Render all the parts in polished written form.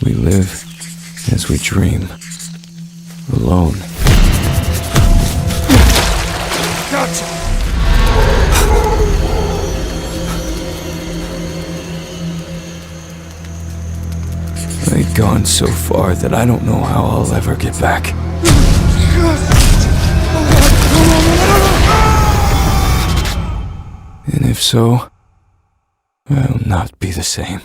We live as we dream, alone. Gotcha! I've gone so far that I don't know how I'll ever get back. And if so, I'll not be the same.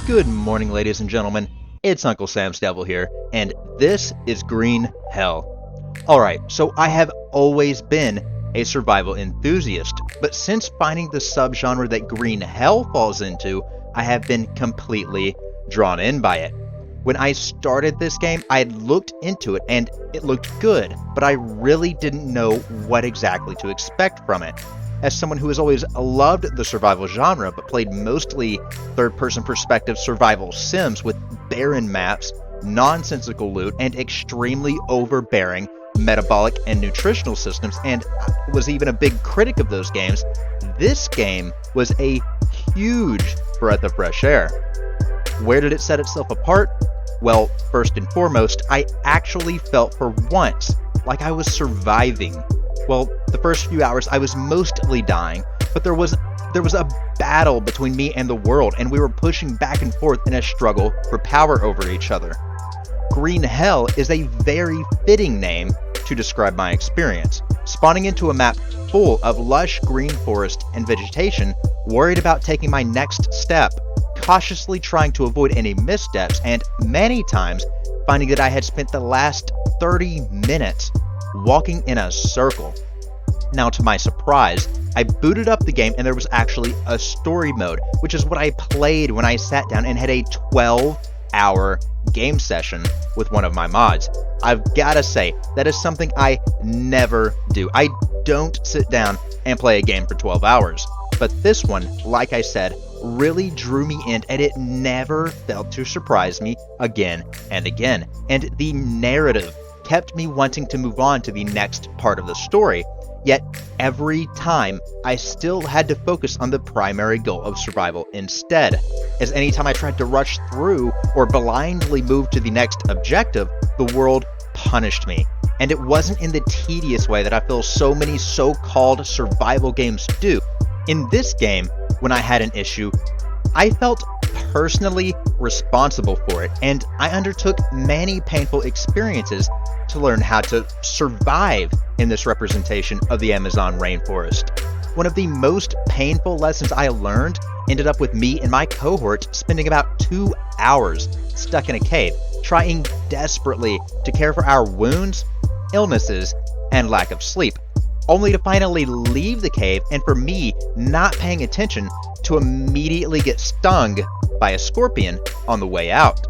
Good morning, ladies and gentlemen. It's UncleSamsDevil here, and this is Green Hell. Alright, so I have always been a survival enthusiast, but since finding the subgenre that Green Hell falls into, I have been completely drawn in by it. When I started this game, I had looked into it and it looked good, but I really didn't know what exactly to expect from it. As someone who has always loved the survival genre, but played mostly third-person perspective survival sims with barren maps, nonsensical loot, and extremely overbearing metabolic and nutritional systems, and was even a big critic of those games, this game was a huge breath of fresh air. Where did it set itself apart? Well, first and foremost, I actually felt for once like I was surviving. Well, the first few hours I was mostly dying, but there was a battle between me and the world, and we were pushing back and forth in a struggle for power over each other. Green Hell is a very fitting name to describe my experience. Spawning into a map full of lush green forest and vegetation, worried about taking my next step, cautiously trying to avoid any missteps, and many times finding that I had spent the last 30 minutes walking in a circle. Now, to my surprise, I booted up the game and there was actually a story mode, which is what I played when I sat down and had a 12-hour game session with one of my mods. I've gotta say, that is something I never do. I don't sit down and play a game for 12 hours. But this one, like I said, really drew me in, and it never failed to surprise me again and again. And the narrative kept me wanting to move on to the next part of the story. Yet every time, I still had to focus on the primary goal of survival instead, as anytime I tried to rush through or blindly move to the next objective, the world punished me. And it wasn't in the tedious way that I feel so many so-called survival games do. In this game, when I had an issue, I felt personally responsible for it, and I undertook many painful experiences to learn how to survive in this representation of the Amazon rainforest. One of the most painful lessons I learned ended up with me and my cohort spending about 2 hours stuck in a cave, trying desperately to care for our wounds, illnesses, and lack of sleep, only to finally leave the cave and for me not paying attention to immediately get stung by a scorpion on the way out.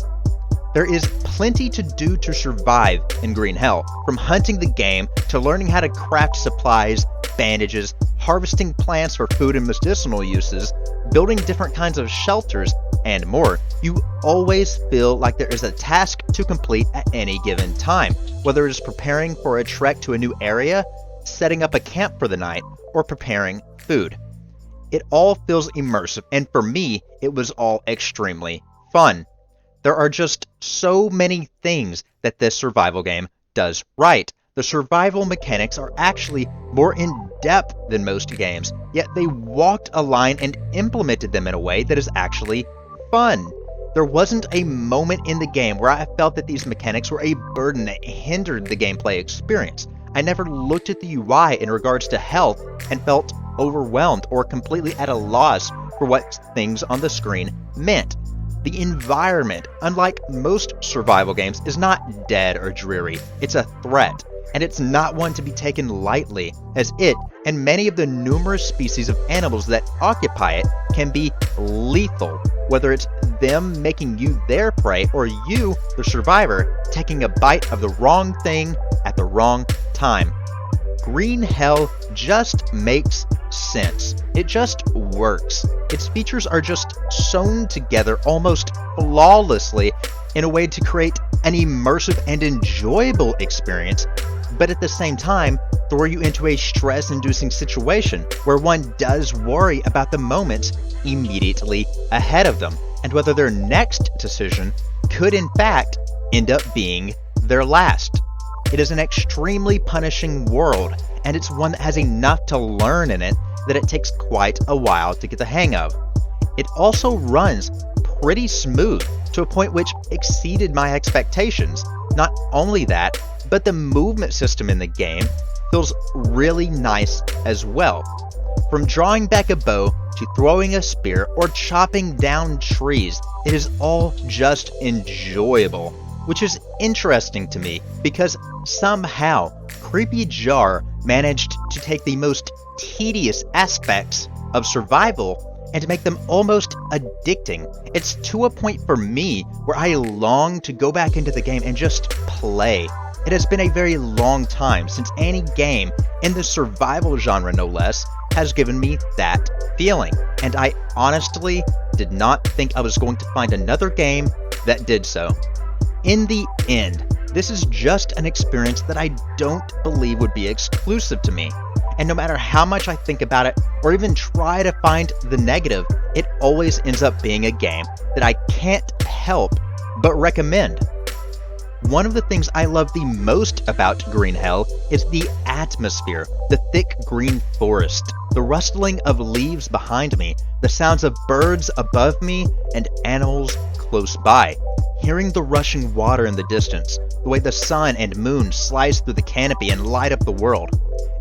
There is plenty to do to survive in Green Hell, from hunting the game to learning how to craft supplies, bandages, harvesting plants for food and medicinal uses, building different kinds of shelters, and more. You always feel like there is a task to complete at any given time, whether it is preparing for a trek to a new area, setting up a camp for the night, or preparing food. It all feels immersive, and for me, it was all extremely fun. There are just so many things that this survival game does right. The survival mechanics are actually more in-depth than most games, yet they walked a line and implemented them in a way that is actually fun. There wasn't a moment in the game where I felt that these mechanics were a burden that hindered the gameplay experience. I never looked at the UI in regards to health and felt overwhelmed or completely at a loss for what things on the screen meant. The environment, unlike most survival games, is not dead or dreary. It's a threat, and it's not one to be taken lightly, as it and many of the numerous species of animals that occupy it can be lethal, whether it's them making you their prey or you, the survivor, taking a bite of the wrong thing at the wrong time. Green Hell just makes sense. It just works. Its features are just sewn together almost flawlessly in a way to create an immersive and enjoyable experience but at the same time, throw you into a stress-inducing situation where one does worry about the moments immediately ahead of them, and whether their next decision could in fact end up being their last. It is an extremely punishing world, and it's one that has enough to learn in it that it takes quite a while to get the hang of. It also runs pretty smooth to a point which exceeded my expectations. Not only that, but the movement system in the game feels really nice as well. From drawing back a bow to throwing a spear or chopping down trees, it is all just enjoyable, which is interesting to me because somehow Creepy Jar managed to take the most tedious aspects of survival and to make them almost addicting. It's to a point for me where I long to go back into the game and just play. It has been a very long time since any game in the survival genre, no less, has given me that feeling. And I honestly did not think I was going to find another game that did so. In the end, this is just an experience that I don't believe would be exclusive to me. And no matter how much I think about it, or even try to find the negative, it always ends up being a game that I can't help but recommend. One of the things I love the most about Green Hell is the atmosphere, the thick green forest, the rustling of leaves behind me, the sounds of birds above me, and animals close by. Hearing the rushing water in the distance, the way the sun and moon slice through the canopy and light up the world.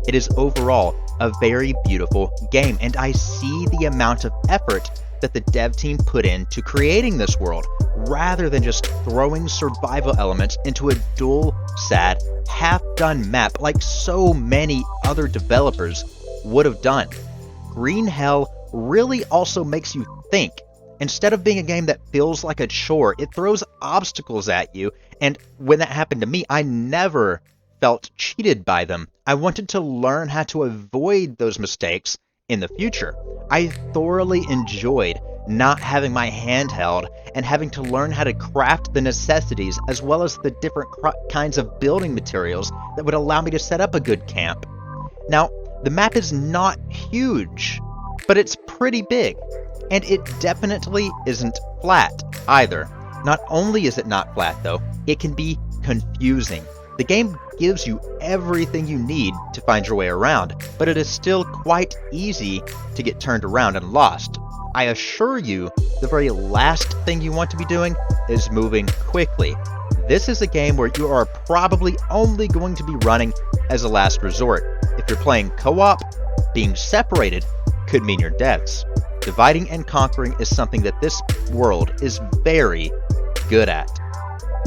It is overall a very beautiful game, and I see the amount of effort that the dev team put into creating this world, rather than just throwing survival elements into a dull, sad, half-done map like so many other developers would have done. Green Hell really also makes you think. Instead of being a game that feels like a chore, it throws obstacles at you, and when that happened to me, I never felt cheated by them. I wanted to learn how to avoid those mistakes in the future. I thoroughly enjoyed not having my hand held and having to learn how to craft the necessities as well as the different kinds of building materials that would allow me to set up a good camp. Now, the map is not huge, but it's pretty big, and it definitely isn't flat either. Not only is it not flat though, it can be confusing. The game gives you everything you need to find your way around, but it is still quite easy to get turned around and lost. I assure you, the very last thing you want to be doing is moving quickly. This is a game where you are probably only going to be running as a last resort. If you're playing co-op, being separated could mean your deaths. Dividing and conquering is something that this world is very good at.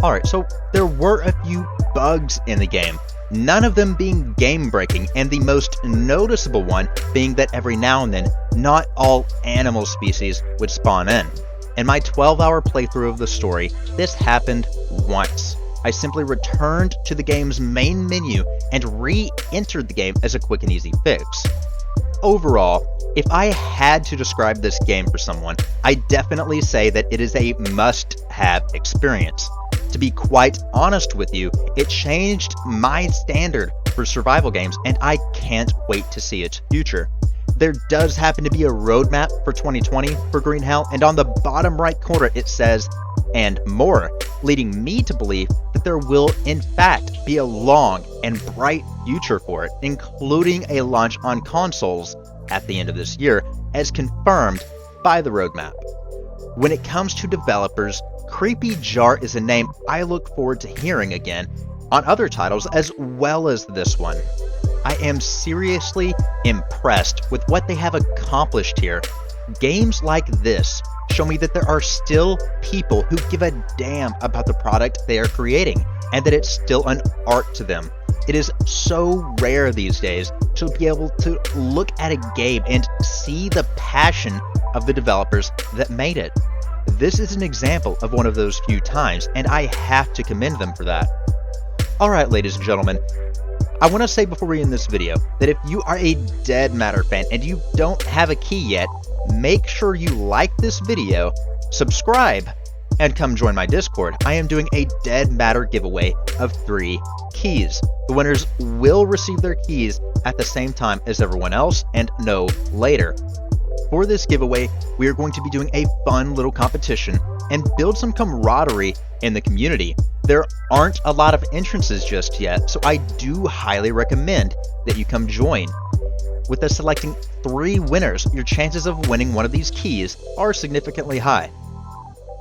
Alright, so there were a few bugs in the game, none of them being game-breaking, and the most noticeable one being that every now and then, not all animal species would spawn in. In my 12-hour playthrough of the story, this happened once. I simply returned to the game's main menu and re-entered the game as a quick and easy fix. Overall, if I had to describe this game for someone, I'd definitely say that it is a must-have experience. To be quite honest with you, it changed my standard for survival games, and I can't wait to see its future. There does happen to be a roadmap for 2020 for Green Hell, and on the bottom right corner it says, "and more," leading me to believe that there will in fact be a long and bright future for it, including a launch on consoles at the end of this year, as confirmed by the roadmap. When it comes to developers, Creepy Jar is a name I look forward to hearing again on other titles as well as this one. I am seriously impressed with what they have accomplished here. Games like this show me that there are still people who give a damn about the product they are creating, and that it's still an art to them. It is so rare these days to be able to look at a game and see the passion of the developers that made it. This is an example of one of those few times, and I have to commend them for that. Alright, ladies and gentlemen, I want to say before we end this video that if you are a Dead Matter fan and you don't have a key yet, make sure you like this video, subscribe, and come join my Discord, I am doing a Dead Matter giveaway of 3 keys. The winners will receive their keys at the same time as everyone else and no later. For this giveaway, we are going to be doing a fun little competition and build some camaraderie in the community. There aren't a lot of entrances just yet, so I do highly recommend that you come join. With us selecting 3 winners, your chances of winning one of these keys are significantly high.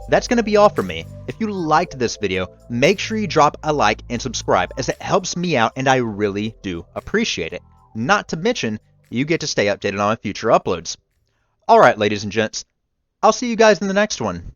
That's going to be all from me. If you liked this video, make sure you drop a like and subscribe, as it helps me out and I really do appreciate it. Not to mention, you get to stay updated on my future uploads. Alright, ladies and gents, I'll see you guys in the next one.